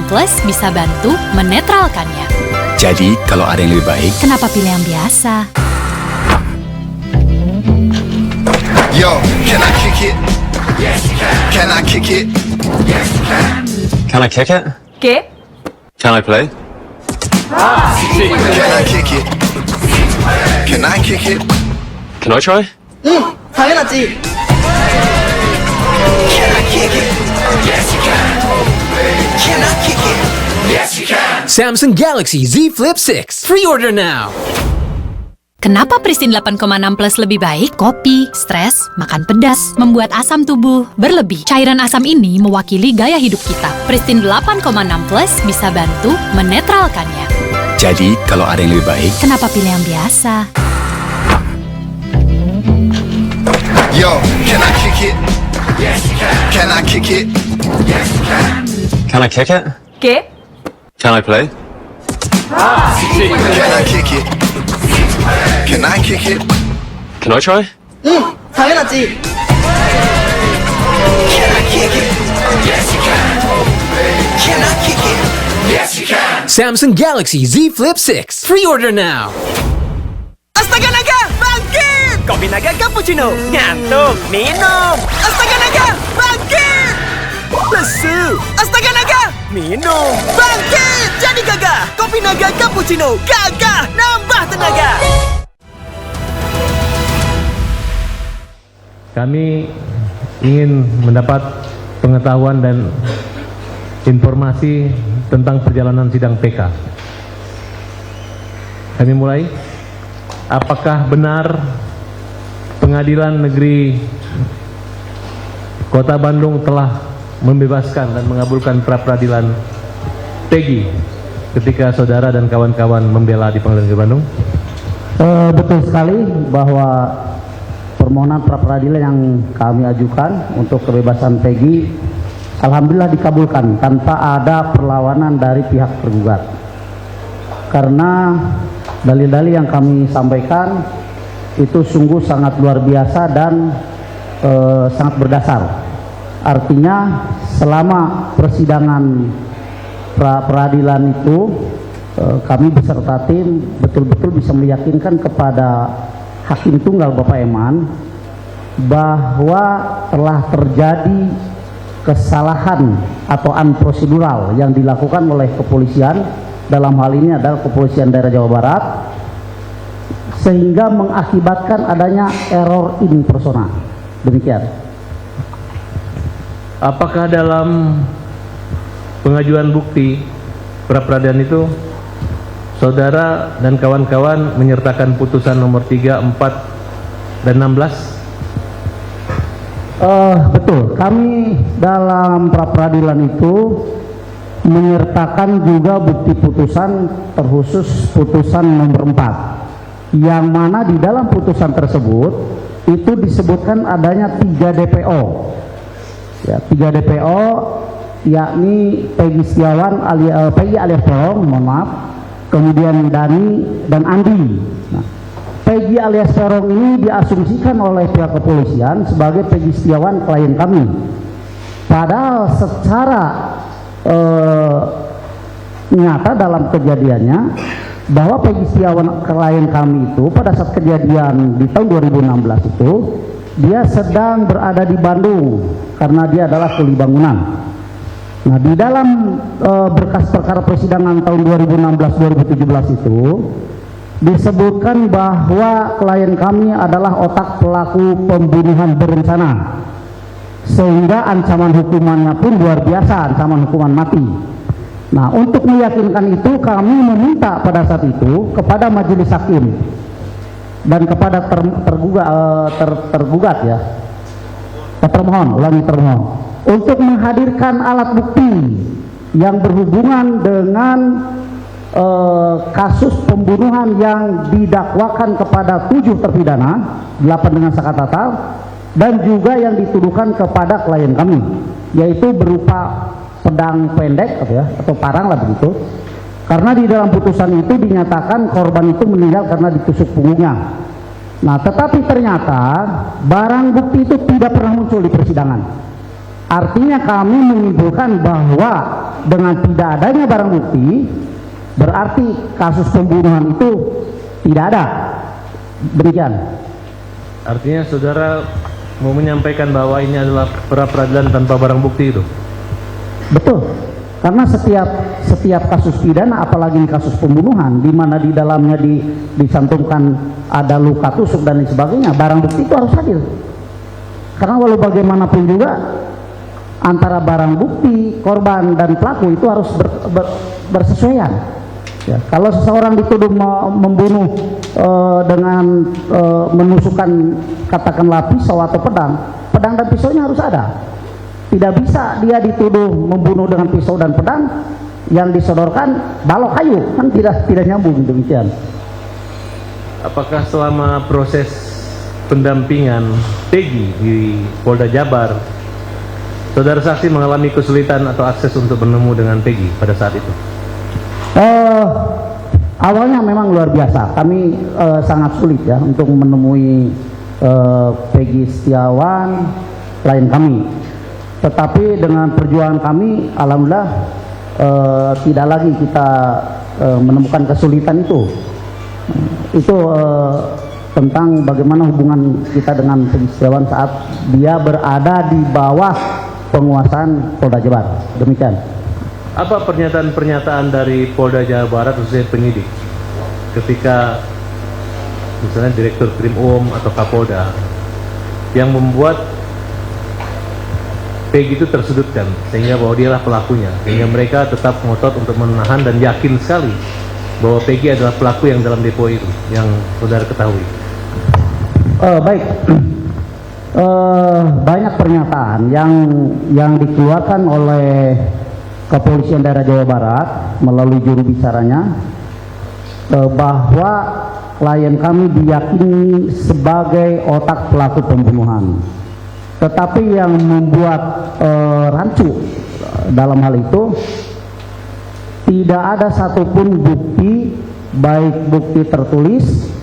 Plus bisa bantu menetralkannya. Jadi, kalau ada yang lebih baik, Kenapa pilih yang biasa? Yo, can I kick it? Yes, you can. Can I kick it? Yes, you can. can I kick it? Oke. Can I play? Can I kick it? Can I kick it? Can I try? 당연하지. Can I kick it? Yes, you can. Can I kick it? Yes, you can. Samsung Galaxy Z Flip 6. Pre-order now. Kenapa Pristin 8,6 Plus lebih baik? Kopi, stres, makan pedas, membuat asam tubuh berlebih. Cairan asam ini mewakili gaya hidup kita. Pristin 8,6 Plus bisa bantu menetralkannya. Jadi, kalau ada yang lebih baik, Kenapa pilih yang biasa? Yo, can I kick it? Yes, you can. Can I kick it? Yes, you can. can I kick it? Oke. Can I play? Can I kick it? Can I kick it? Can I try? 당연하지. Can I kick it? Yes, you can. Can I kick it? Yes, you can. Samsung Galaxy Z Flip 6. Pre-order now. Astaga naga, bangkit! Kopi naga cappuccino, ngantuk, minum. Astaga naga, bangkit! Lesu, astaga naga, minum. Bangkit, jadi gagah. Kopi naga cappuccino, gagah, nambah tenaga. Kami ingin mendapat pengetahuan dan informasi tentang perjalanan sidang PK. Kami mulai. Apakah benar Pengadilan Negeri Kota Bandung telah membebaskan dan mengabulkan pra-peradilan Peggy ketika saudara dan kawan-kawan membela di Pengadilan Negeri Bandung? Betul sekali bahwa permohonan pra-peradilan yang kami ajukan untuk kebebasan Peggy alhamdulillah dikabulkan tanpa ada perlawanan dari pihak tergugat. Karena dalil-dalil yang kami sampaikan itu sungguh sangat luar biasa dan sangat berdasar. Artinya selama persidangan pra-peradilan itu kami beserta tim betul-betul bisa meyakinkan kepada Hakim Tunggal Bapak Eman bahwa telah terjadi kesalahan atau unprocedural yang dilakukan oleh kepolisian, dalam hal ini adalah Kepolisian Daerah Jawa Barat, sehingga mengakibatkan adanya error in persona. Demikian. Apakah dalam pengajuan bukti pra-peradilan itu saudara dan kawan-kawan menyertakan putusan nomor 3, 4, dan 16? Betul, kami dalam pra-peradilan itu menyertakan juga bukti putusan, terkhusus putusan nomor 4, yang mana di dalam putusan tersebut itu disebutkan adanya 3 DPO ya, 3 DPO yakni Peggy Setiawan Peggy alias Peron, mohon maaf, kemudian Dani dan Andi. Nah, Peggy alias Peron ini diasumsikan oleh pihak kepolisian sebagai Peggy Setiawan klien kami, padahal secara nyata dalam kejadiannya bahwa Peggy Setiawan klien kami itu pada saat kejadian di tahun 2016 itu dia sedang berada di Bandung karena dia adalah kuli bangunan. Nah, di dalam berkas perkara persidangan tahun 2016-2017 itu disebutkan bahwa klien kami adalah otak pelaku pembunuhan berencana, sehingga ancaman hukumannya pun luar biasa, ancaman hukuman mati. Nah, untuk meyakinkan itu kami meminta pada saat itu kepada majelis hakim dan kepada tergugat ya, termohon untuk menghadirkan alat bukti yang berhubungan dengan kasus pembunuhan yang didakwakan kepada 7 terpidana, 8 dengan sakat natal, dan juga yang dituduhkan kepada klien kami, yaitu berupa pedang pendek atau parang lah begitu. Karena di dalam putusan itu dinyatakan korban itu meninggal karena ditusuk punggungnya. Nah, tetapi ternyata barang bukti itu tidak pernah muncul di persidangan. Artinya kami menyimpulkan bahwa dengan tidak adanya barang bukti berarti kasus pembunuhan itu tidak ada. Demikian. Artinya saudara mau menyampaikan bahwa ini adalah pra peradilan tanpa barang bukti itu? Betul. Karena setiap kasus pidana, apalagi kasus pembunuhan, di mana di dalamnya dicantumkan ada luka tusuk dan lain sebagainya, barang bukti itu harus hadir. Karena walau bagaimanapun juga antara barang bukti, korban dan pelaku itu harus bersesuaian. Ya, kalau seseorang dituduh membunuh dengan menusukkan katakanlah pisau atau pedang dan pisaunya harus ada. Tidak bisa dia dituduh membunuh dengan pisau dan pedang, yang disodorkan balok kayu, kan tidak nyambung. Demikian. Apakah selama proses pendampingan Peggy di Polda Jabar, saudara saksi mengalami kesulitan atau akses untuk bertemu dengan Peggy pada saat itu? Awalnya memang luar biasa. Kami sangat sulit ya untuk menemui Peggy Setiawan, klien kami. Tetapi dengan perjuangan kami, alhamdulillah tidak lagi kita menemukan kesulitan itu. Itu tentang bagaimana hubungan kita dengan Peggy Setiawan saat dia berada di bawah penguasaan Polda Jabar. Demikian. Apa pernyataan-pernyataan dari Polda Jawa Barat khususnya penyidik ketika misalnya Direktur Krim atau Kapolda yang membuat Peggy itu tersudutkan sehingga bahwa dialah pelakunya, sehingga mereka tetap ngotot untuk menahan dan yakin sekali bahwa Peggy adalah pelaku yang dalam depo itu yang saudara ketahui? Baik. Banyak pernyataan yang dikeluarkan oleh Kepolisian Daerah Jawa Barat melalui juru bicaranya bahwa klien kami diyakini sebagai otak pelaku pembunuhan. Tetapi yang membuat rancu dalam hal itu, tidak ada satupun bukti, baik bukti tertulis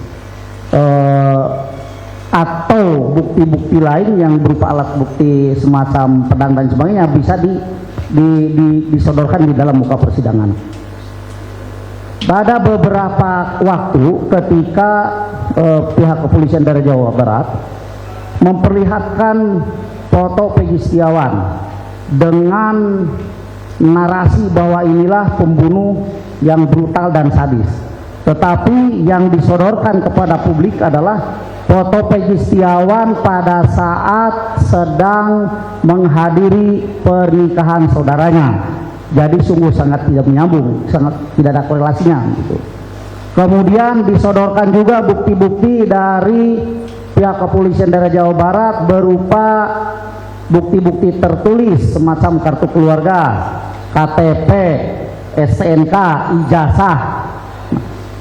atau bukti-bukti lain yang berupa alat bukti semacam pedang dan sebagainya bisa disodorkan di dalam muka persidangan. Pada beberapa waktu ketika pihak Kepolisian Daerah Jawa Barat memperlihatkan foto Peggy Setiawan dengan narasi bahwa inilah pembunuh yang brutal dan sadis, tetapi yang disodorkan kepada publik adalah foto Peggy Setiawan pada saat sedang menghadiri pernikahan saudaranya. Jadi sungguh sangat tidak menyambung, sangat tidak ada korelasinya gitu. Kemudian disodorkan juga bukti-bukti dari pihak Kepolisian Daerah Jawa Barat berupa bukti-bukti tertulis semacam kartu keluarga, KTP, STNK, ijazah.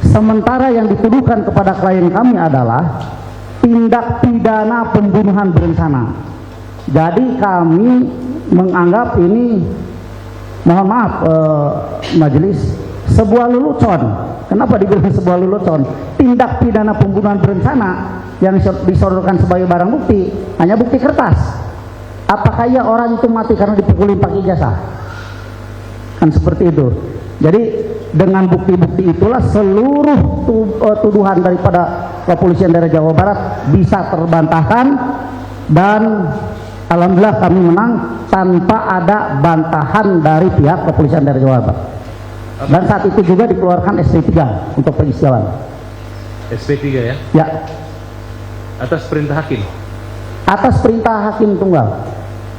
Sementara yang dituduhkan kepada klien kami adalah tindak pidana pembunuhan berencana. Jadi kami menganggap ini, mohon maaf majelis, sebuah lelucon. Kenapa dibilang sebuah lelucon? Tindak pidana pembunuhan berencana yang disodorkan sebagai barang bukti hanya bukti kertas. Apakah ya orang itu mati karena dipukulin pakai ijazah? Kan seperti itu. Jadi dengan bukti-bukti itulah seluruh tuduhan daripada Kepolisian Daerah Jawa Barat bisa terbantahkan, dan alhamdulillah kami menang tanpa ada bantahan dari pihak Kepolisian Daerah Jawa Barat. Dan saat itu juga dikeluarkan SP3 untuk Peggy Setiawan. SP3 ya? Ya. Atas perintah hakim? Atas perintah hakim tunggal,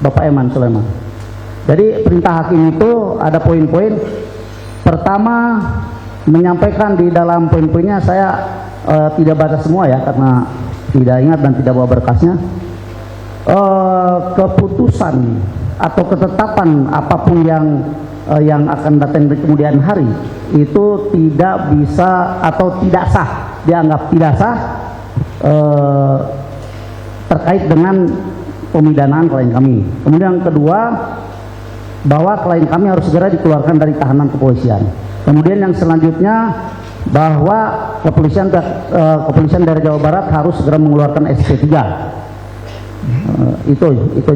Bapak Eman Sulaiman. Jadi perintah hakim itu ada poin-poin. Pertama, menyampaikan di dalam poin-poinnya, saya tidak baca semua ya karena tidak ingat dan tidak bawa berkasnya. Keputusan atau ketetapan apapun yang akan datang di kemudian hari itu tidak bisa atau tidak sah, dianggap tidak sah terkait dengan pemidanaan klien kami. Kemudian yang kedua, bahwa klien kami harus segera dikeluarkan dari tahanan kepolisian. Kemudian yang selanjutnya, bahwa Kepolisian Daerah Jawa Barat harus segera mengeluarkan SP3. Itu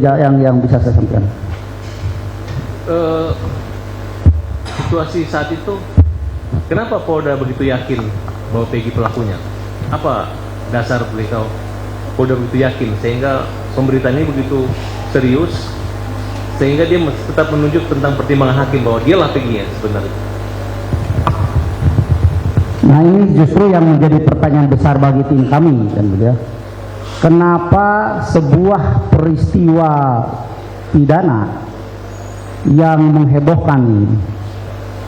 yang bisa saya sampaikan. Situasi saat itu, kenapa Polda begitu yakin bahwa Peggy pelakunya? Apa dasar beliau Polda begitu yakin sehingga pemberitaan ini begitu serius sehingga dia tetap menunjuk tentang pertimbangan hakim bahwa dialah Peggy sebenarnya? Nah, ini justru yang menjadi pertanyaan besar bagi tim kami, kan gitu ya. Kenapa sebuah peristiwa pidana yang menghebohkan ini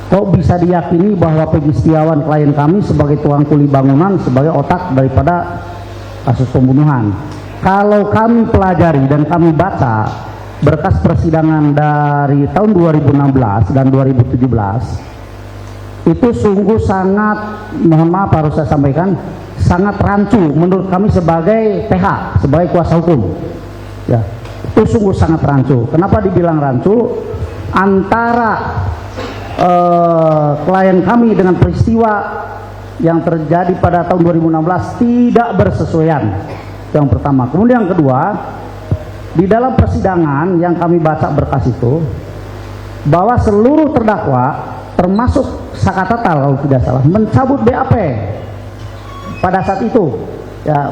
kok bisa diyakini bahwa Peggy Setiawan klien kami sebagai tukang kuli bangunan sebagai otak daripada kasus pembunuhan? Kalau kami pelajari dan kami baca berkas persidangan dari tahun 2016 dan 2017, itu sungguh sangat, mohon maaf harus saya sampaikan, sangat rancu menurut kami sebagai PH, sebagai kuasa hukum. Ya, itu sungguh sangat rancu. Kenapa dibilang rancu? Antara klien kami dengan peristiwa yang terjadi pada tahun 2016 tidak bersesuaian. Yang pertama. Kemudian yang kedua, di dalam persidangan yang kami baca berkas itu, bahwa seluruh terdakwa termasuk Sakatatal kalau tidak salah mencabut BAP pada saat itu, ya,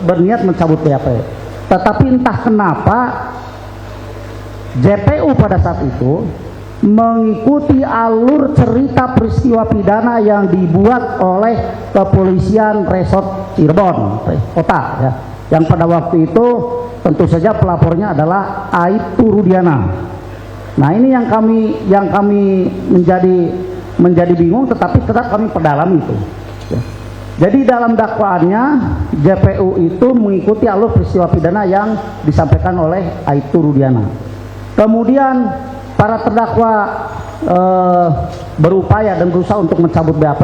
berniat mencabut BAP. Tetapi entah kenapa JPU pada saat itu mengikuti alur cerita peristiwa pidana yang dibuat oleh kepolisian Resort Cirebon Kota, ya, yang pada waktu itu tentu saja pelapornya adalah Aibtu Rudiana. Nah, ini yang kami menjadi bingung, tetapi tetap kami perdalam itu. Ya. Jadi dalam dakwaannya JPU itu mengikuti alur peristiwa pidana yang disampaikan oleh Aibtu Rudiana. Kemudian para terdakwa berupaya dan berusaha untuk mencabut BAP,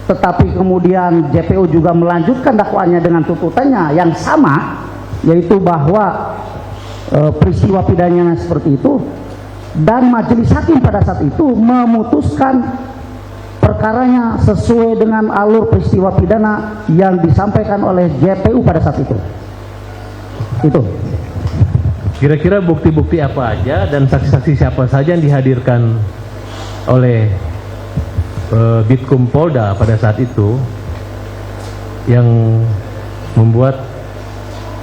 tetapi kemudian JPU juga melanjutkan dakwaannya dengan tuntutannya yang sama, yaitu bahwa peristiwa pidananya seperti itu, dan majelis hakim pada saat itu memutuskan perkaranya sesuai dengan alur peristiwa pidana yang disampaikan oleh JPU pada saat itu. Itu. Kira-kira bukti-bukti apa aja dan saksi-saksi siapa saja yang dihadirkan oleh Bitkum Polda pada saat itu yang membuat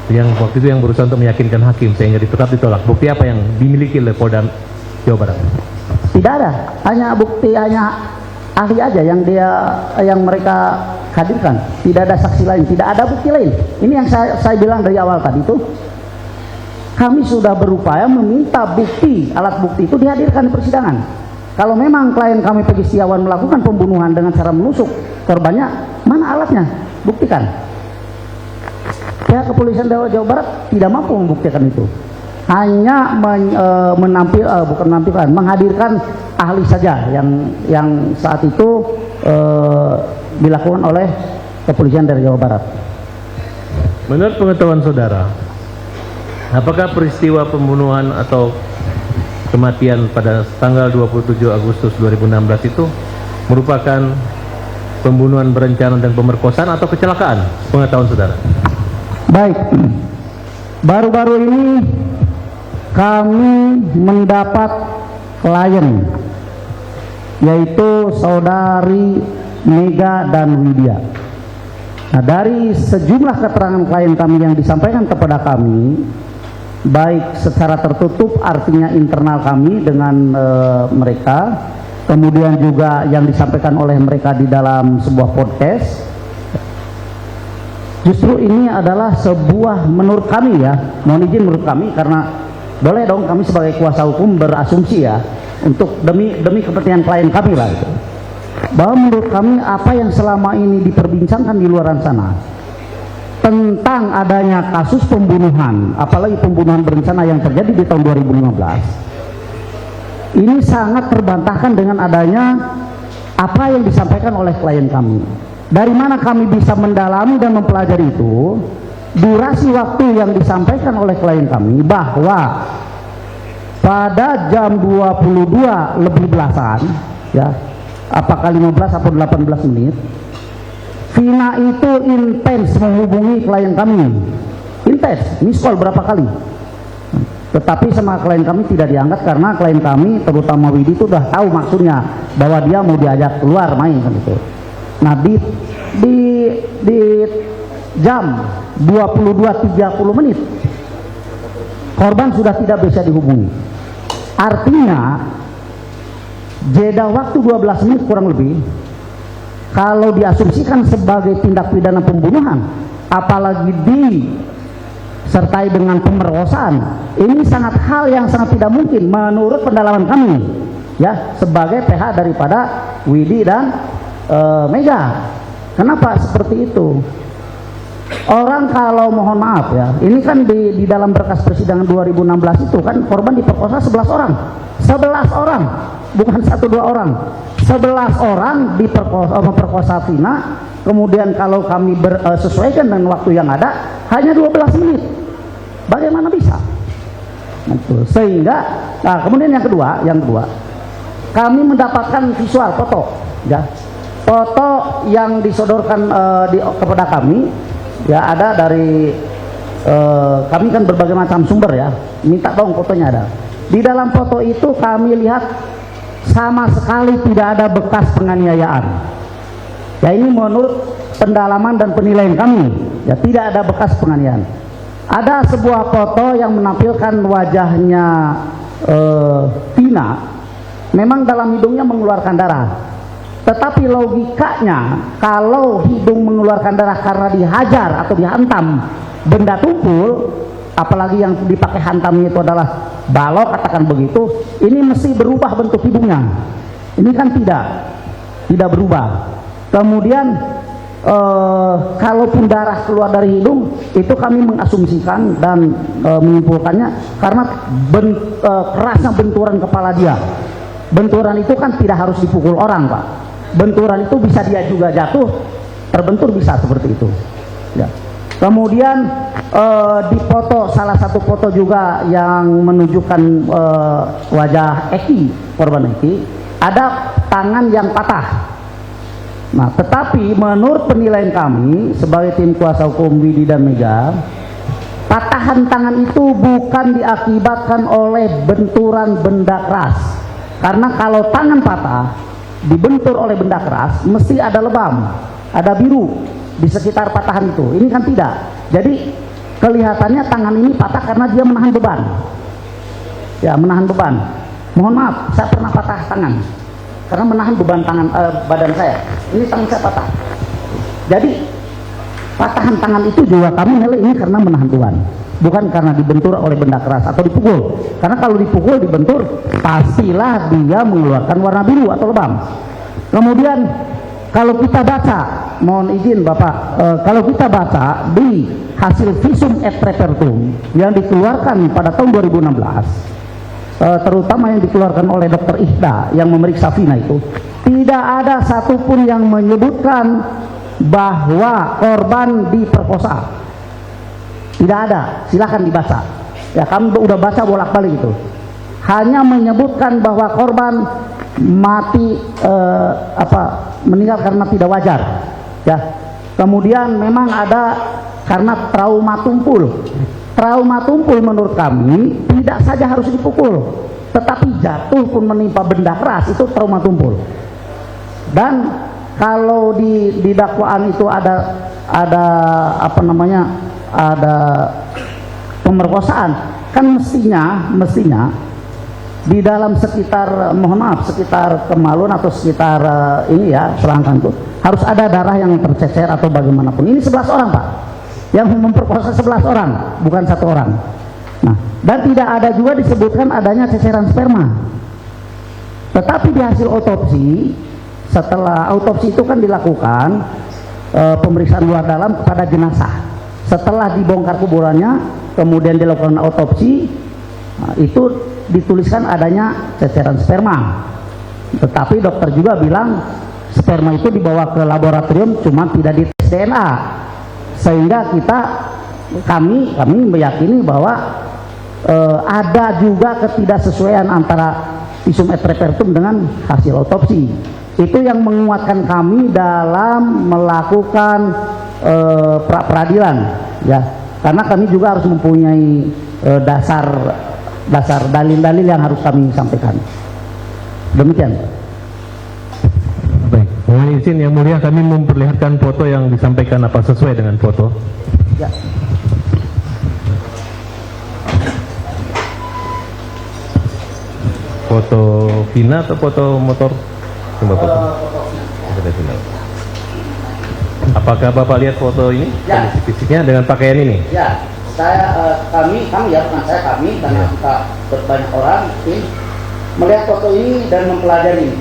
yang waktu itu yang berusaha untuk meyakinkan hakim sehingga tetap ditolak? Bukti apa yang dimiliki oleh Polda Jawa Barat? Tidak ada, hanya bukti, hanya ahli aja yang mereka hadirkan. Tidak ada saksi lain, tidak ada bukti lain. Ini yang saya bilang dari awal tadi itu, kami sudah berupaya meminta bukti, alat bukti itu dihadirkan di persidangan. Kalau memang klien kami Peggy Setiawan melakukan pembunuhan dengan cara menusuk korbannya, mana alatnya? Buktikan. Pihak kepolisian Jawa Barat tidak mampu membuktikan itu. Hanya menghadirkan ahli saja yang saat itu dilakukan oleh kepolisian dari Jawa Barat. Menurut pengetahuan saudara, apakah peristiwa pembunuhan atau kematian pada tanggal 27 Agustus 2016 itu merupakan pembunuhan berencana dan pemerkosaan atau kecelakaan? Pengetahuan saudara. Baik, baru-baru ini kami mendapat klien, yaitu saudari Mega dan Widya. Nah, dari sejumlah keterangan klien kami yang disampaikan kepada kami, baik secara tertutup artinya internal kami dengan mereka, kemudian juga yang disampaikan oleh mereka di dalam sebuah podcast, justru ini adalah sebuah, menurut kami ya, mohon izin menurut kami, karena boleh dong kami sebagai kuasa hukum berasumsi ya, untuk demi kepentingan klien kami lah itu, bahwa menurut kami apa yang selama ini diperbincangkan di luar sana tentang adanya kasus pembunuhan, apalagi pembunuhan berencana yang terjadi di tahun 2015, ini sangat terbantahkan dengan adanya apa yang disampaikan oleh klien kami. Dari mana kami bisa mendalami dan mempelajari itu, durasi waktu yang disampaikan oleh klien kami bahwa pada jam 22 lebih belasan, ya, apakah 15 atau 18 menit, Vina itu intens menghubungi klien kami. Ini intens, miss call berapa kali. Tetapi sama klien kami tidak diangkat karena klien kami, terutama Widi, itu udah tahu maksudnya bahwa dia mau diajak keluar main kan itu. Nah di jam 22.30 menit korban sudah tidak bisa dihubungi. Artinya jeda waktu 12 menit kurang lebih, kalau diasumsikan sebagai tindak pidana pembunuhan, apalagi disertai dengan pemerkosaan, ini sangat hal yang sangat tidak mungkin menurut pendalaman kami, ya, sebagai PH daripada Widi dan Mega. Kenapa seperti itu? Orang kalau mohon maaf ya, ini kan di dalam berkas persidangan 2016 itu kan korban diperkosa 11 orang. 11 orang, bukan 1-2 orang. 11 orang memperkosa Vina. Kemudian kalau kami sesuaikan dengan waktu yang ada hanya 12 menit. Bagaimana bisa? Sehingga kemudian yang kedua, kami mendapatkan visual foto, ya. Foto yang disodorkan kepada kami, ya, ada dari kami kan berbagai macam sumber, ya, minta dong fotonya ada. Di dalam foto itu kami lihat sama sekali tidak ada bekas penganiayaan, ya, ini menurut pendalaman dan penilaian kami, ya, tidak ada bekas penganiayaan. Ada sebuah foto yang menampilkan wajahnya Vina, memang dalam hidungnya mengeluarkan darah. Tetapi logikanya kalau hidung mengeluarkan darah karena dihajar atau dihantam benda tumpul, apalagi yang dipakai hantamnya itu adalah balok, katakan begitu, ini mesti berubah bentuk hidungnya. Ini kan tidak berubah. Kemudian kalaupun darah keluar dari hidung, itu kami mengasumsikan dan menyimpulkannya karena kerasnya benturan kepala dia. Benturan itu kan tidak harus dipukul orang, Pak. Benturan itu bisa dia juga jatuh, terbentur, bisa seperti itu, ya. Kemudian di foto, salah satu foto juga yang menunjukkan wajah Eki, korban Eki, ada tangan yang patah. Nah, tetapi menurut penilaian kami sebagai tim kuasa hukum Widi dan Mega, patahan tangan itu bukan diakibatkan oleh benturan benda keras. Karena kalau tangan patah dibentur oleh benda keras, mesti ada lebam, ada biru di sekitar patahan itu. Ini kan tidak. Jadi kelihatannya tangan ini patah karena dia menahan beban. Ya, menahan beban. Mohon maaf, saya pernah patah tangan karena menahan beban badan saya. Ini tangan saya patah. Jadi patahan tangan itu juga kami nilai ini karena menahan beban, bukan karena dibentur oleh benda keras atau dipukul. Karena kalau dipukul, dibentur, pastilah dia mengeluarkan warna biru atau lebam. Kemudian kalau kita baca, mohon izin Bapak, kalau kita baca di hasil visum et repertum yang dikeluarkan pada tahun 2016, terutama yang dikeluarkan oleh Dr. Ihda yang memeriksa Vina itu, tidak ada satupun yang menyebutkan bahwa korban diperkosa. Tidak ada, silakan dibaca. Ya, kami udah baca bolak-balik itu. Hanya menyebutkan bahwa korban mati meninggal karena tidak wajar. Ya. Kemudian memang ada karena trauma tumpul. Trauma tumpul menurut kami tidak saja harus dipukul, tetapi jatuh pun menimpa benda keras itu trauma tumpul. Dan kalau di dakwaan itu ada pemerkosaan, kan mestinya di dalam sekitar, mohon maaf, sekitar kemaluan atau sekitar ini ya, selangkang itu harus ada darah yang tercecer atau bagaimanapun. Ini 11 orang, Pak, yang memperkosa 11 orang, bukan 1 orang. Nah, dan tidak ada juga disebutkan adanya ceceran sperma. Tetapi di hasil otopsi, setelah autopsi itu kan dilakukan pemeriksaan luar dalam kepada jenazah. Setelah dibongkar kuburannya, kemudian dilakukan autopsi, itu dituliskan adanya ceceran sperma. Tetapi dokter juga bilang sperma itu dibawa ke laboratorium, cuma tidak dites DNA. Sehingga kami meyakini bahwa ada juga ketidaksesuaian antara visum et repertum dengan hasil otopsi. Itu yang menguatkan kami dalam melakukan pra peradilan, ya. karena kami juga harus mempunyai dasar dalil-dalil yang harus kami sampaikan. Demikian. Baik, mohon izin Yang Mulia, kami memperlihatkan foto yang disampaikan apa sesuai dengan foto. Ya. Foto Vina atau foto motor? Coba foto. Foto Vina. Apakah Bapak lihat foto ini? Ya. Kondisi fisiknya dengan pakaian ini? Ya, kami ya, bukan saya, kami karena kita berbanyak orang tim melihat foto ini dan mempelajari ini.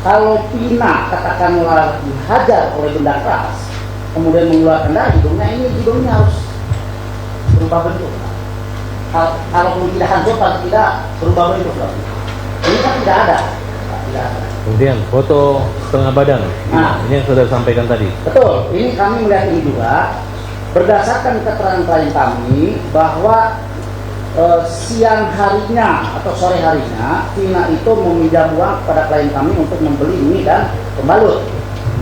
Kalau Pina katakanlah dihajar oleh benda keras, kemudian mengeluarkan darah hidungnya harus berubah bentuk. Kalaupun tidak hancur, paling tidak berubah bentuk. Ini kan tidak ada. Kemudian foto setengah badan. Nah, ini yang sudah sampaikan tadi. Betul, ini kami melihat ini juga berdasarkan keterangan klien kami bahwa siang harinya atau sore harinya Vina itu meminjam uang kepada klien kami untuk membeli mie dan pembalut.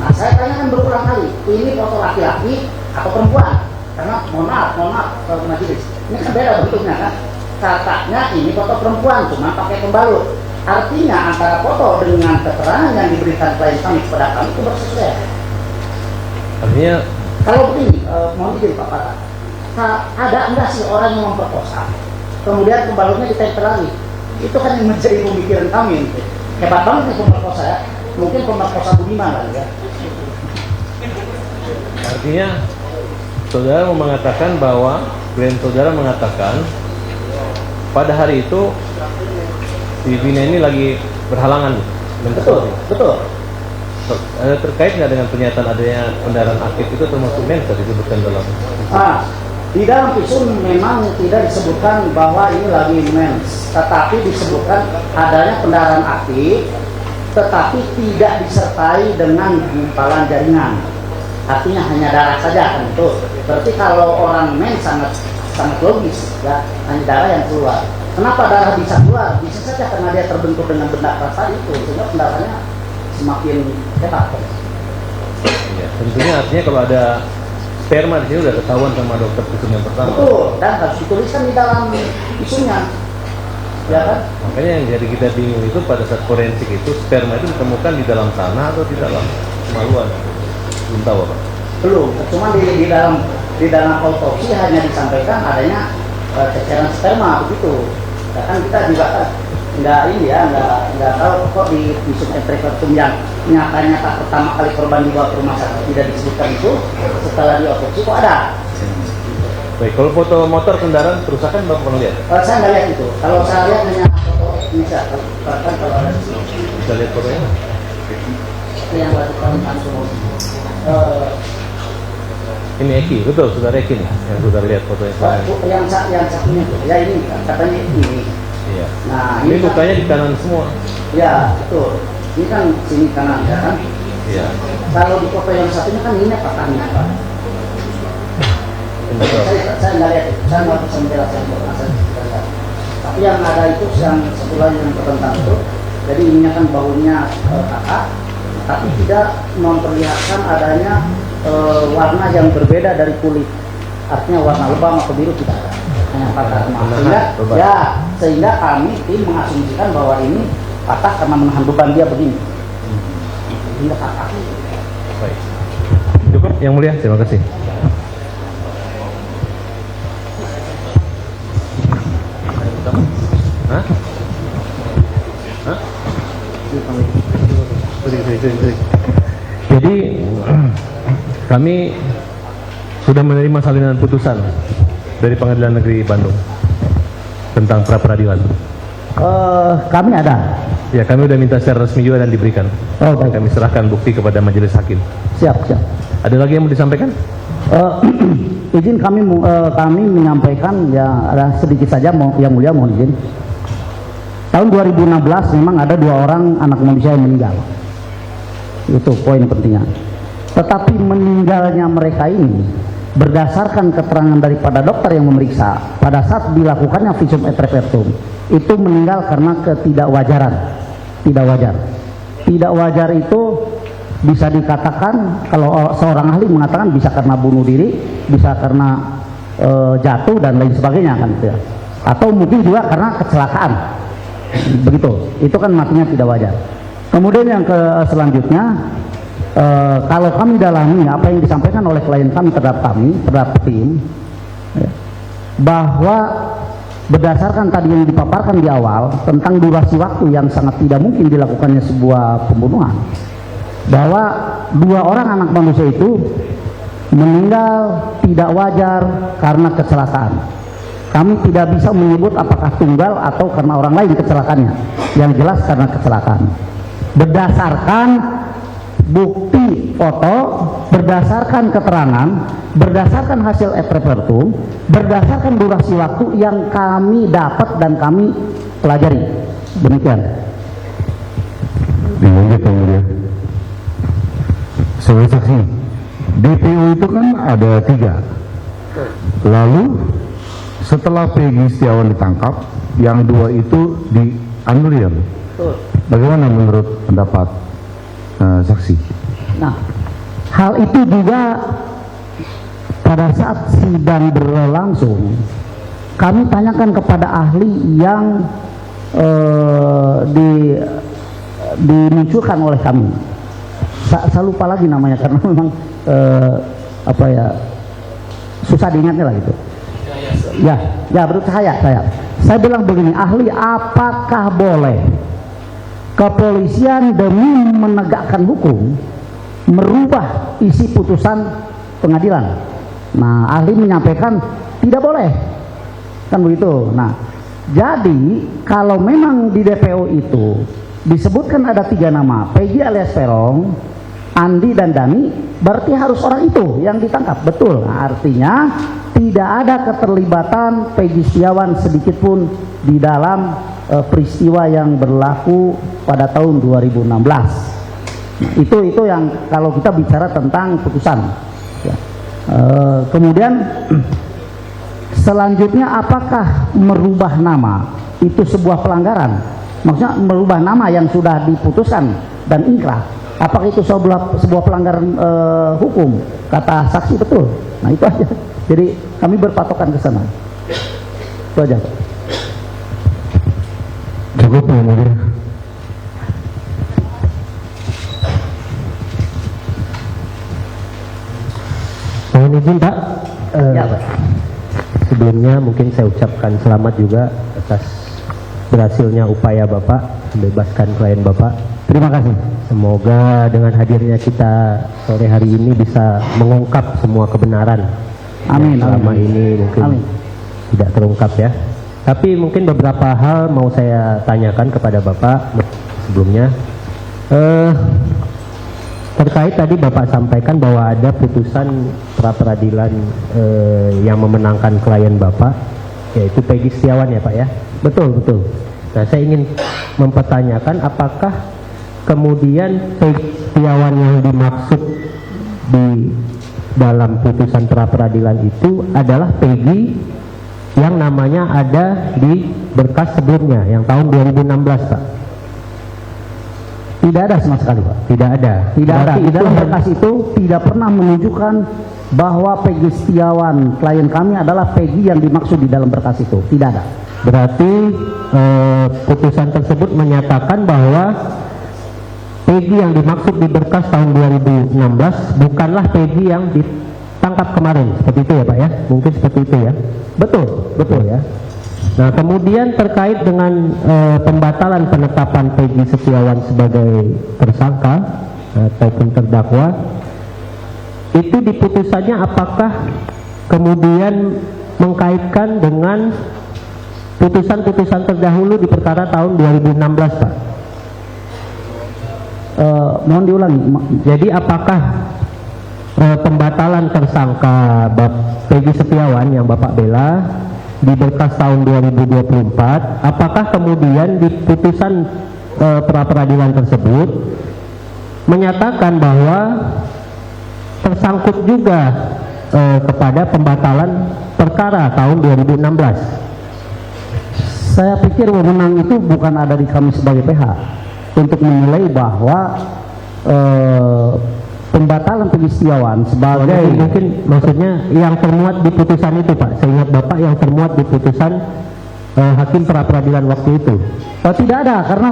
Nah, saya tanyakan berulang kali, ini foto laki-laki atau perempuan? Karena mohon maaf kalau majelis, ini kan beda bentuknya kan. Katanya ini foto perempuan, cuma pakai pembalut. Artinya antara foto dengan keterangan yang diberikan klien kami kepada kami itu bersesuaian. Artinya Kalau begini, mohon izin Pak Para, ada enggak sih orang yang memperkosa, kemudian pembalutnya ditempel lagi? Itu kan yang menjadi pemikiran kami. Hebat banget nih pemerkosa ya, mungkin pemerkosa Budiman kali ya. artinya saudara mau mengatakan bahwa klien saudara mengatakan pada hari itu si Vina ini lagi berhalangan. Betul. Ada terkait nggak dengan pernyataan adanya pendarahan aktif itu termasuk mensa disebutkan dalam? Di dalam visum memang tidak disebutkan bahwa ini lagi mens, tetapi disebutkan adanya pendarahan aktif, tetapi tidak disertai dengan gumpalan jaringan. Artinya hanya darah saja kan itu. Berarti kalau orang mens sangat logis ya, hanya darah yang keluar. Kenapa darah bisa keluar? Bisa saja karena dia terbentuk dengan benda keras tadi itu, sehingga pendarahannya semakin hebat. Ya, tentunya artinya kalau ada sperma di sini udah ketahuan sama dokter visum yang pertama. Betul, dan harus dituliskan di dalam visumnya. Ya kan? Makanya yang jadi kita bingung itu pada saat forensik itu sperma itu ditemukan di dalam tanah atau di dalam kemaluan? Belum tahu apa? Belum, cuma di dalam autopsi hanya disampaikan adanya ceceran sperma begitu. Ya kan kita juga kan nggak tahu kok di visum et repertum yang nyata pertama kali korban dibawa ke rumah sakit tidak disebutkan itu, setelah diotopsi kok ada. Baik, kalau foto motor kendaraan kerusakan Bapak pernah lihat? Saya nggak lihat itu. Kalau saya lihat hanya foto bisa bahkan kalau ada Bisa lihat fotonya? yang lakukan langsung. Ini Eki, betul, saudara Eki nih yang saudara lihat fotonya sekarang. Yang satunya tuh, ya ini katanya ini. Iya. Nah, Ini kan- lukanya di kanan semua. Ya, betul. Ini kan sini kanan ya kan. Iya. Kalau di foto yang satunya kan ini patahnya Pak. Betul. Saya nggak lihat, saya nggak bisa menjelaskan informasi. Tapi yang ada itu yang satu lagi yang tertentang itu, jadi ininya kan bahunya kakak, tapi tidak memperlihatkan adanya warna yang berbeda dari kulit. Artinya warna lebam atau biru tidak ada. Hanya patah semua. Sehingga kami tim mengasumsikan bahwa ini patah karena menahan beban dia begini. Hingga patah. Baik. Cukup yang mulia, terima kasih. Hah? Hah? Jadi kami sudah menerima salinan putusan dari Pengadilan Negeri Bandung tentang pra peradilan. Kami ada. Ya, kami sudah minta secara resmi juga dan diberikan. Oh, baik. Kami serahkan bukti kepada majelis hakim. Siap. Ada lagi yang mau disampaikan? Izin kami menyampaikan ya ada sedikit saja yang mulia mohon izin. Tahun 2016 memang ada 2 orang anak manusia yang meninggal. Itu poin pentingnya. Tetapi meninggalnya mereka ini berdasarkan keterangan daripada dokter yang memeriksa pada saat dilakukannya visum et repertum itu meninggal karena ketidakwajaran. Tidak wajar itu bisa dikatakan kalau seorang ahli mengatakan bisa karena bunuh diri, bisa karena jatuh dan lain sebagainya kan gitu ya. Atau mungkin juga karena kecelakaan. Begitu. Itu kan matinya tidak wajar. Kemudian yang selanjutnya, kalau kami dalami apa yang disampaikan oleh klien kami terhadap tim, ya, bahwa berdasarkan tadi yang dipaparkan di awal tentang durasi waktu yang sangat tidak mungkin dilakukannya sebuah pembunuhan, bahwa 2 orang anak manusia itu meninggal tidak wajar karena kecelakaan. Kami tidak bisa menyebut apakah tunggal atau karena orang lain kecelakaannya. Yang jelas karena kecelakaan. Berdasarkan bukti foto, berdasarkan keterangan, berdasarkan hasil etrepertum, berdasarkan durasi waktu yang kami dapat dan kami pelajari. Demikian. Kemudian sebagai saksi, DPO itu kan ada 3. Lalu setelah Peggy Setiawan ditangkap, yang 2 itu dianulir. Bagaimana menurut pendapat saksi? Nah, hal itu juga pada saat sidang berlangsung, kami tanyakan kepada ahli yang dimunculkan oleh kami. Saya lupa lagi namanya karena memang susah diingatnya lah gitu. Ya menurut saya bilang begini, ahli, apakah boleh kepolisian demi menegakkan hukum merubah isi putusan pengadilan? Nah, ahli menyampaikan tidak boleh, kan begitu. Nah, jadi kalau memang di DPO itu disebutkan ada 3 nama, Peggy alias Peron, Andi dan Dani, berarti harus orang itu yang ditangkap, betul. Nah, artinya tidak ada keterlibatan Peggy Setiawan sedikit pun di dalam peristiwa yang berlaku pada tahun 2016. Nah, itu yang kalau kita bicara tentang putusan. Ya. Kemudian selanjutnya, apakah merubah nama itu sebuah pelanggaran? Maksudnya merubah nama yang sudah diputuskan dan inkrah, apakah itu sebuah pelanggaran hukum? Kata saksi betul. Nah, itu aja. Jadi kami berpatokan ke sana. Itu aja. Cukup ya, Mudir. Mohon izin Pak. Ya, Pak. Sebelumnya mungkin saya ucapkan selamat juga atas berhasilnya upaya Bapak membebaskan klien Bapak. Terima kasih. Semoga dengan hadirnya kita sore hari ini bisa mengungkap semua kebenaran Amin. yang selama ini mungkin tidak terungkap ya. Tapi mungkin beberapa hal mau saya tanyakan kepada Bapak sebelumnya. Terkait tadi Bapak sampaikan bahwa ada putusan pra-peradilan yang memenangkan klien Bapak, yaitu Peggy Setiawan ya Pak ya? Betul. Nah, saya ingin mempertanyakan apakah kemudian Peggy Setiawan yang dimaksud di dalam putusan pra-peradilan itu adalah Peggy yang namanya ada di berkas sebelumnya yang tahun 2016 Pak? Tidak ada sama sekali, Pak. Tidak ada. Di dalam berkas itu tidak pernah menunjukkan bahwa Peggy Setiawan klien kami adalah Peggy yang dimaksud di dalam berkas itu. Tidak ada. Berarti putusan tersebut menyatakan bahwa Peggy yang dimaksud di berkas tahun 2016 bukanlah Peggy yang ditangkap kemarin, seperti itu ya Pak ya? Mungkin seperti itu ya? Betul ya. Nah, kemudian terkait dengan pembatalan penetapan Peggy Setiawan sebagai tersangka ataupun terdakwa, itu di putusannya apakah kemudian mengkaitkan dengan putusan-putusan terdahulu di perkara tahun 2016 Pak? Mohon diulangi. Jadi apakah pembatalan tersangka Peggy Setiawan yang Bapak bela di berkas tahun 2024, apakah kemudian di putusan pra-peradilan tersebut menyatakan bahwa tersangkut juga kepada pembatalan perkara tahun 2016? Saya pikir wewenang itu bukan ada di kami sebagai PH untuk menilai bahwa pembatalan Peggy Setiawan sebagai Mungkin maksudnya yang termuat di putusan itu Pak, seingat Bapak yang termuat di putusan hakim pra-peradilan waktu itu. Oh, tidak ada, karena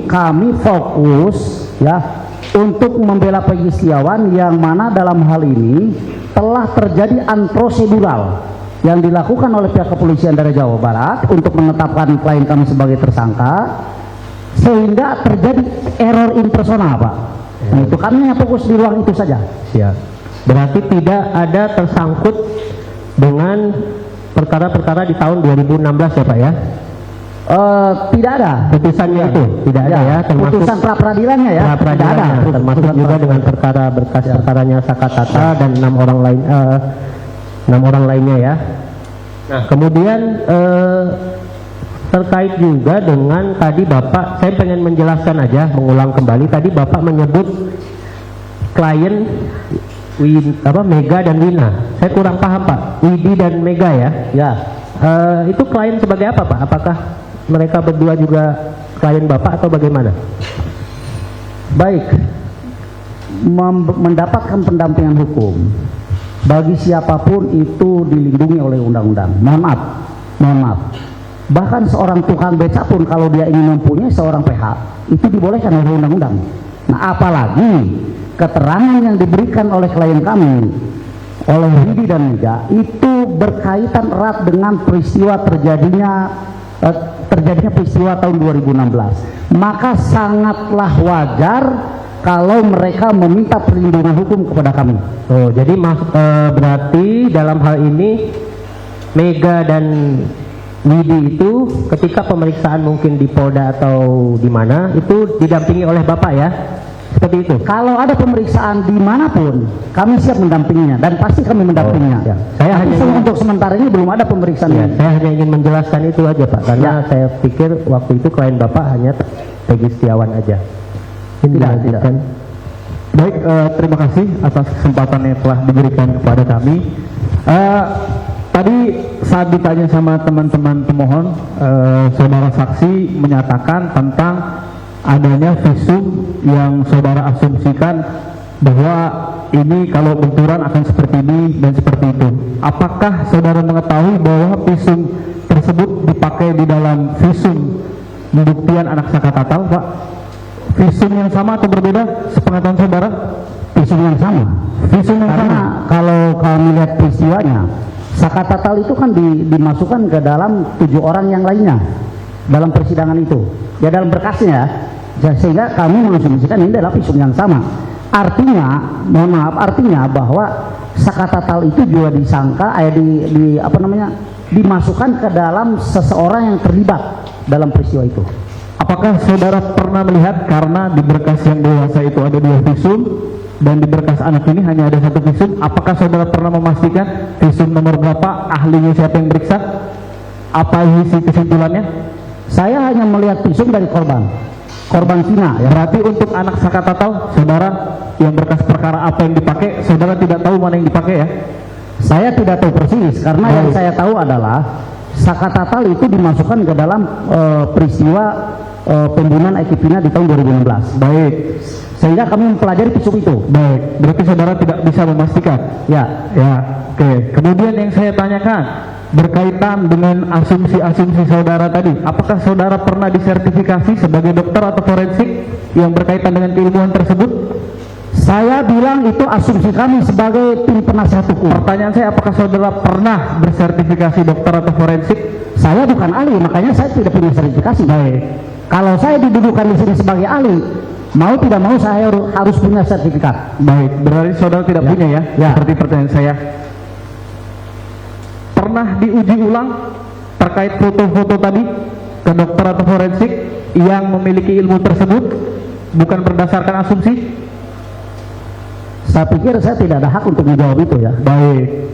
kami fokus ya untuk membela Peggy Setiawan yang mana dalam hal ini telah terjadi unprosedural yang dilakukan oleh pihak kepolisian dari Jawa Barat untuk menetapkan klien kami sebagai tersangka, sehingga terjadi error in persona, Pak. Nah, itu kami hanya fokus di ruang itu saja. Siap. Berarti tidak ada tersangkut dengan perkara-perkara di tahun 2016 ya Pak ya? Tidak ada Putusannya itu tidak ada ya, termasuk putusan pra peradilannya ya, tidak ada, termasuk juga dengan perkara berkas perkaranya Sakatata dan 6 orang lainnya ya. Nah kemudian terkait juga dengan tadi Bapak, saya pengen menjelaskan aja, mengulang kembali tadi Bapak menyebut klien Mega dan Wina. Saya kurang paham Pak, Widi dan Mega ya. Ya. Itu klien sebagai apa Pak? Apakah mereka berdua juga klien Bapak atau bagaimana? Baik, mendapatkan pendampingan hukum bagi siapapun itu dilindungi oleh undang-undang. Mohon maaf. Bahkan seorang tukang beca pun kalau dia ingin mempunyai seorang PH itu dibolehkan oleh undang-undang. Nah, apalagi keterangan yang diberikan oleh klien kami, oleh Widi dan Mega, itu berkaitan erat dengan peristiwa terjadinya peristiwa tahun 2016. Maka sangatlah wajar kalau mereka meminta perlindungan hukum kepada kami. Oh, jadi berarti dalam hal ini Mega dan Widi itu ketika pemeriksaan mungkin di Polda atau di mana itu didampingi oleh Bapak ya? Seperti itu. Kalau ada pemeriksaan dimanapun, kami siap mendampinginya dan pasti kami mendampinginya. Ya. Saya hanya untuk sementara ini belum ada pemeriksaan. Ya, saya hanya ingin menjelaskan itu aja Pak, karena saya pikir waktu itu klien Bapak hanya Peggy Setiawan aja. Tidak. Baik, terima kasih atas kesempatan yang telah diberikan kepada kami. Tadi saat ditanya sama teman-teman pemohon, saudara saksi menyatakan tentang adanya visum yang saudara asumsikan bahwa ini kalau benturan akan seperti ini dan seperti itu. Apakah saudara mengetahui bahwa visum tersebut dipakai di dalam visum pembuktian anak Sakatatal, Pak? Visum yang sama atau berbeda sepengetahuan saudara? Visum yang sama. Karena kalau kami lihat peristiwanya, Sakatatal itu kan dimasukkan ke dalam 7 orang yang lainnya dalam persidangan itu, ya dalam berkasnya ya, sehingga kami mengasumsikan ini adalah visum yang sama. Artinya, mohon maaf, artinya bahwa Sakatatal itu juga disangka dimasukkan ke dalam seseorang yang terlibat dalam peristiwa itu. Apakah saudara pernah melihat karena di berkas yang dewasa itu ada 2 visum dan di berkas anak ini hanya ada 1 visum, apakah saudara pernah memastikan visum nomor berapa, ahlinya siapa yang beriksa, apa isi kesimpulannya? Saya hanya melihat visum dari korban Sina ya. Berarti untuk anak Sakatatal, saudara yang berkas perkara apa yang dipakai, saudara tidak tahu mana yang dipakai ya? Saya tidak tahu persis, karena yang saya tahu adalah Sakatatal itu dimasukkan ke dalam peristiwa pembunuhan Ekipina di tahun 2016. Baik, sehingga kami mempelajari visum itu. Baik, berarti saudara tidak bisa memastikan. Ya, oke. Kemudian yang saya tanyakan berkaitan dengan asumsi-asumsi saudara tadi, apakah saudara pernah disertifikasi sebagai dokter atau forensik yang berkaitan dengan keilmuan tersebut? Saya bilang itu asumsi kami sebagai tim penasihat hukum. Pertanyaan saya, apakah saudara pernah bersertifikasi dokter atau forensik? Saya bukan ahli, makanya saya tidak punya sertifikasi. Baik. Kalau saya didudukan di sini sebagai ahli, mau tidak mau saya harus punya sertifikat. Baik, berarti saudara tidak punya ya? Seperti pertanyaan saya. Pernah diuji ulang terkait foto-foto tadi ke dokter atau forensik yang memiliki ilmu tersebut, bukan berdasarkan asumsi? Saya pikir saya tidak ada hak untuk menjawab itu ya. Baik.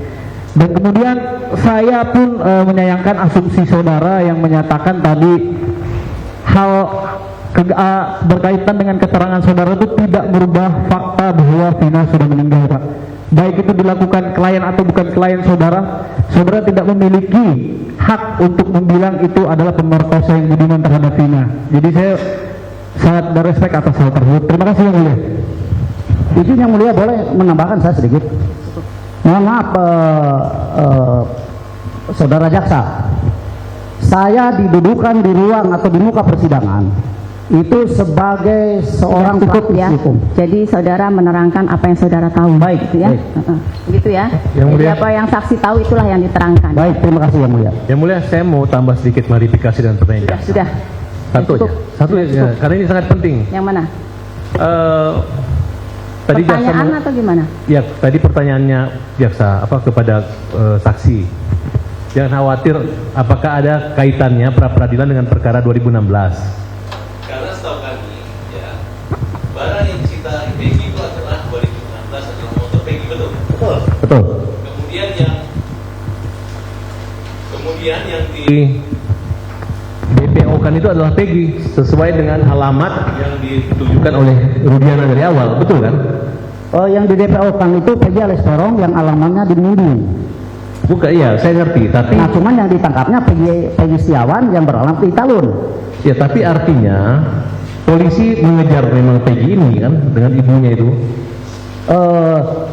Dan kemudian saya pun menyayangkan asumsi saudara yang menyatakan tadi hal berkaitan dengan keterangan saudara itu tidak merubah fakta bahwa Vina sudah meninggal, Pak. Baik itu dilakukan klien atau bukan klien saudara, saudara tidak memiliki hak untuk membilang itu adalah pemerkosa yang budiman terhadap Vina. Jadi saya sangat berrespek atas hal tersebut. Terima kasih yang mulia. Izin yang mulia, boleh menambahkan saya sedikit? Mohon maaf, saudara jaksa, saya didudukan di ruang atau di muka persidangan itu sebagai seorang cukup ya. hukum. Jadi saudara menerangkan apa yang saudara tahu. Baik, gitu ya. baik. Begitu ya. Yang Jadi mulia. apa yang saksi tahu itulah yang diterangkan. Baik, terima kasih yang mulia. Yang mulia, saya mau tambah sedikit klarifikasi dan pertanyaan. Sudah. Satu aja. Cukup. Satu ya, karena ini sangat penting. Yang mana? Tadi jaksa Pertanyaan atau gimana? ya, tadi pertanyaannya jaksa kepada saksi. Jangan khawatir, apakah ada kaitannya pra peradilan dengan perkara 2016? Karena setahu kami, ya, barang yang disita Peggy itu adalah 2016 adalah motor Peggy, betul? Betul. Kemudian yang di DPO kan itu adalah Peggy sesuai dengan alamat yang ditujukan oleh Rudiana dari awal, betul kan? Yang di DPO kan itu Peggy alias Peron yang alamatnya di Munding. Bukan, iya, saya ngerti, tapi Nah, cuman yang ditangkapnya Peggy Setiawan yang beralamat di Talun. ya, tapi artinya polisi mengejar memang Peggy ini kan dengan ibunya itu.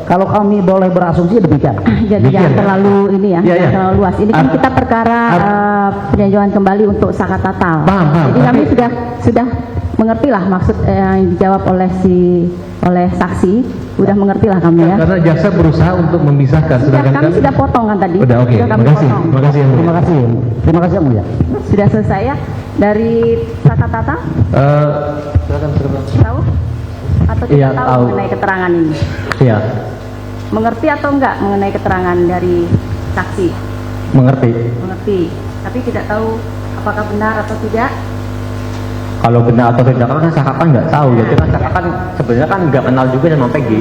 Kalau kami boleh berasumsi demikian. Jadi jangan terlalu ini ya, Ya, jangan ya. terlalu luas. Ini kan kita perkara peninjauan kembali untuk sakat tatal. Paham, Jadi kami tapi- sudah mengerti lah maksud yang dijawab oleh saksi, sudah mengerti lah kami ya. Karena jaksa berusaha untuk memisahkan, Sudah, sedangkan kami sudah potong kan tadi. Udah, oke. Sudah kami Terima kasih. potong. Terima kasih yang mulia. Terima kasih. Terima kasih yang mulia. Sudah selesai ya. Dari sakat tatal Silakan. tahu atau tidak Iya, tahu tahu. mengenai keterangan ini? Iya, Mengerti atau enggak mengenai keterangan dari saksi? mengerti. Mengerti, tapi tidak tahu apakah benar atau tidak. Kalau benar atau tidak kan Saka kan nggak tahu, jadi kan Saka kan sebenarnya kan nggak kenal juga sama Peggy.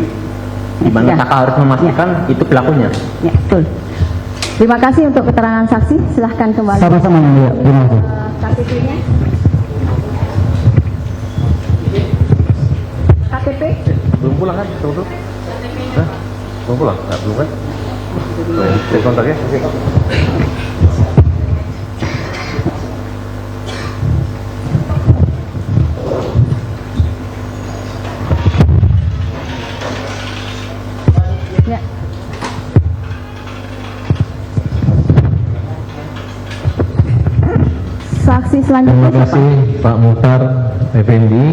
Dimana Ya. Saka harus memastikan itu pelakunya. Ya, betul. Terima kasih untuk keterangan saksi. Silahkan kembali. Sama-sama yang mulia. Terima kasih. KTP-nya. KTP. Belum pulang kan? Betul. Hah? Belum pulang? Nggak, belum kan? Oh, ya. Cek kontak ya. Oke. Ya. Saksi selanjutnya Terima siapa? kasih Pak Muhtar Effendi.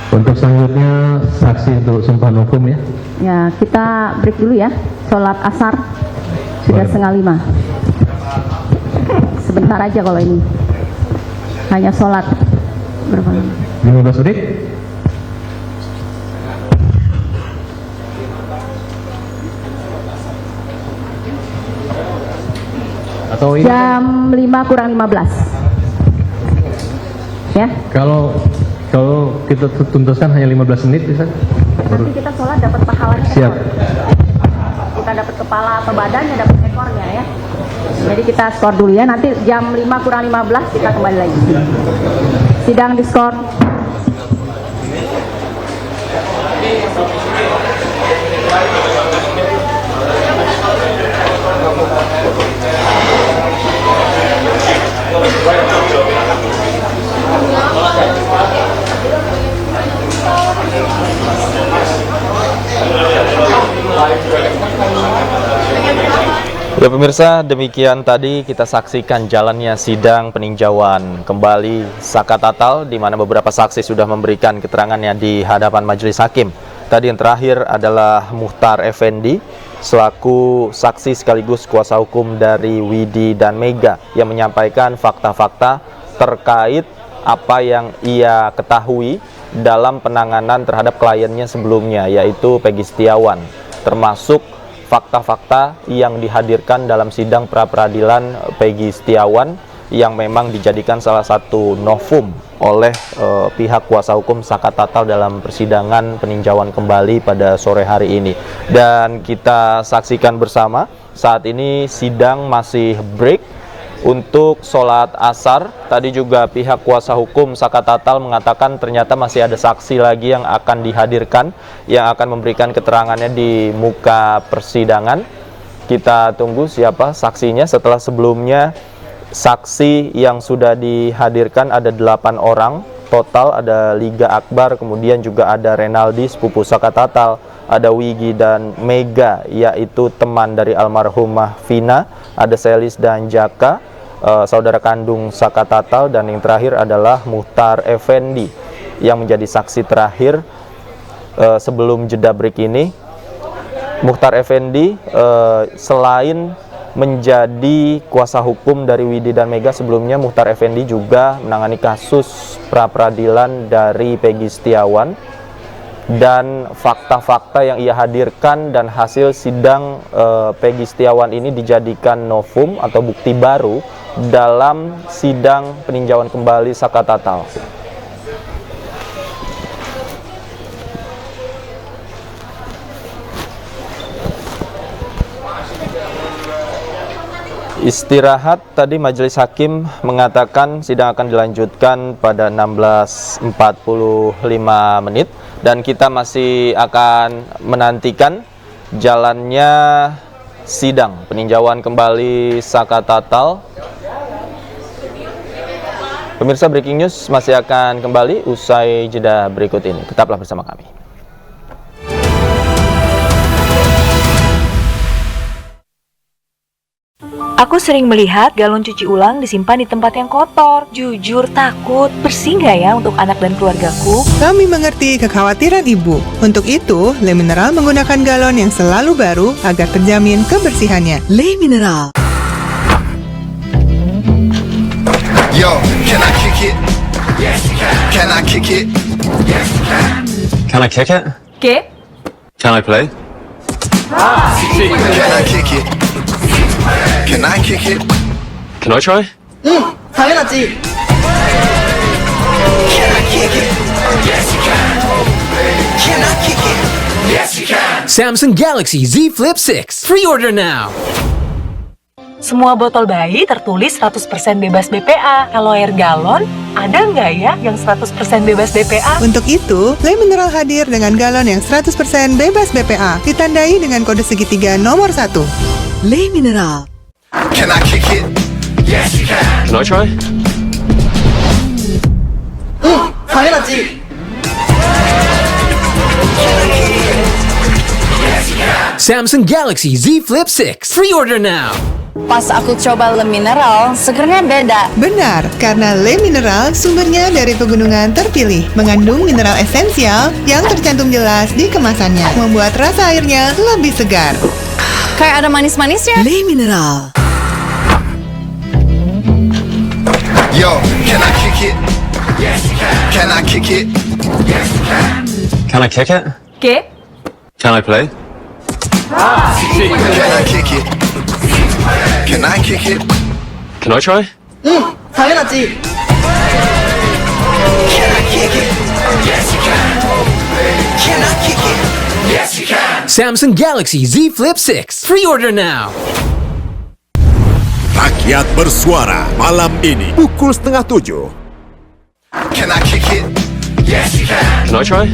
Untuk selanjutnya saksi untuk sumpah hukum ya. Ya, kita break dulu ya. Sholat asar sudah Boleh. 4:30. Sebentar aja kalau ini. Hanya sholat. Berapa lama? 15 menit. Atau ini Jam 5:15. Ya. kalau kita tuntaskan hanya 15 menit bisa? Nanti kita sholat dapat pahalanya. Siap. Kita dapat kepala atau badannya, dapat ekornya ya. Jadi kita skor dulu ya. Nanti jam 5:15 kita kembali lagi. Sidang diskor. Ya pemirsa, demikian tadi kita saksikan jalannya sidang peninjauan kembali Saka Tatal, di mana beberapa saksi sudah memberikan keterangannya di hadapan majelis hakim. Tadi yang terakhir adalah Muhtar Effendi selaku saksi sekaligus kuasa hukum dari Widi dan Mega yang menyampaikan fakta-fakta terkait apa yang ia ketahui dalam penanganan terhadap kliennya sebelumnya, yaitu Peggy Setiawan, termasuk fakta-fakta yang dihadirkan dalam sidang pra-peradilan Peggy Setiawan yang memang dijadikan salah satu novum oleh pihak kuasa hukum Saka Tatal dalam persidangan peninjauan kembali pada sore hari ini. Dan kita saksikan bersama, saat ini sidang masih break untuk sholat asar. Tadi juga pihak kuasa hukum Saka Tatal mengatakan ternyata masih ada saksi lagi yang akan dihadirkan, yang akan memberikan keterangannya di muka persidangan. Kita tunggu siapa saksinya. Setelah sebelumnya saksi yang sudah dihadirkan ada 8 orang total, ada Liga Akbar, kemudian juga ada Renaldi sepupu Saka Tatal, ada Wigi dan Mega, yaitu teman dari almarhumah Vina, ada Selis dan Jaka, saudara kandung Saka Tatal, dan yang terakhir adalah Muhtar Effendi yang menjadi saksi terakhir sebelum jeda break ini. Muhtar Effendi selain menjadi kuasa hukum dari Widi dan Mega, sebelumnya Muhtar Effendi juga menangani kasus pra-peradilan dari Peggy Setiawan, dan fakta-fakta yang ia hadirkan dan hasil sidang Peggy Setiawan ini dijadikan novum atau bukti baru dalam sidang peninjauan kembali Saka Tatal. Istirahat tadi majelis hakim mengatakan sidang akan dilanjutkan pada 16.45 menit, dan kita masih akan menantikan jalannya sidang peninjauan kembali Saka Tatal. Pemirsa, breaking news masih akan kembali usai jeda berikut ini. Tetaplah bersama kami. Aku sering melihat galon cuci ulang disimpan di tempat yang kotor. Jujur takut, bersih nggak ya untuk anak dan keluargaku? Kami mengerti kekhawatiran ibu. Untuk itu, Le Mineral menggunakan galon yang selalu baru agar terjamin kebersihannya. Le Mineral. Yo, can I kick it? Yes, you can. Can I kick it? Yes, you can. Can I kick it? ¿Qué? Can I play? Can I kick it? Can I kick it? Can I try? 당연하지. Can I kick it? Yes, you can. Can I kick it? Yes, you can. Samsung Galaxy Z Flip 6. Pre-order now. Semua botol bayi tertulis 100% bebas BPA. Kalau air galon, ada nggak ya yang 100% bebas BPA? Untuk itu, Le Mineral hadir dengan galon yang 100% bebas BPA, ditandai dengan kode segitiga nomor 1. Le Mineral. Can I kick it? Yes, you can. Can I try? 당연하지. Samsung Galaxy Z Flip 6. Pre-order now. Pas aku coba Le Mineral, segernya beda. Benar, karena Le Mineral sumbernya dari pegunungan terpilih, mengandung mineral esensial yang tercantum jelas di kemasannya, membuat rasa airnya lebih segar. Kayak ada manis-manisnya. Le Mineral. Yo, can I kick it? Yes, you can. Can I kick it? Yes, you can. Can I kick it? ¿Qué? Can I play? Can I kick it? Can I kick it? Can I try? 당연하지. Can I kick it? Yes, you can. Can I kick it? Yes, you can. Samsung Galaxy Z Flip 6. Pre-order now. Rakyat bersuara malam ini pukul 6:30. Can I kick it? Yes, you can. Can I try?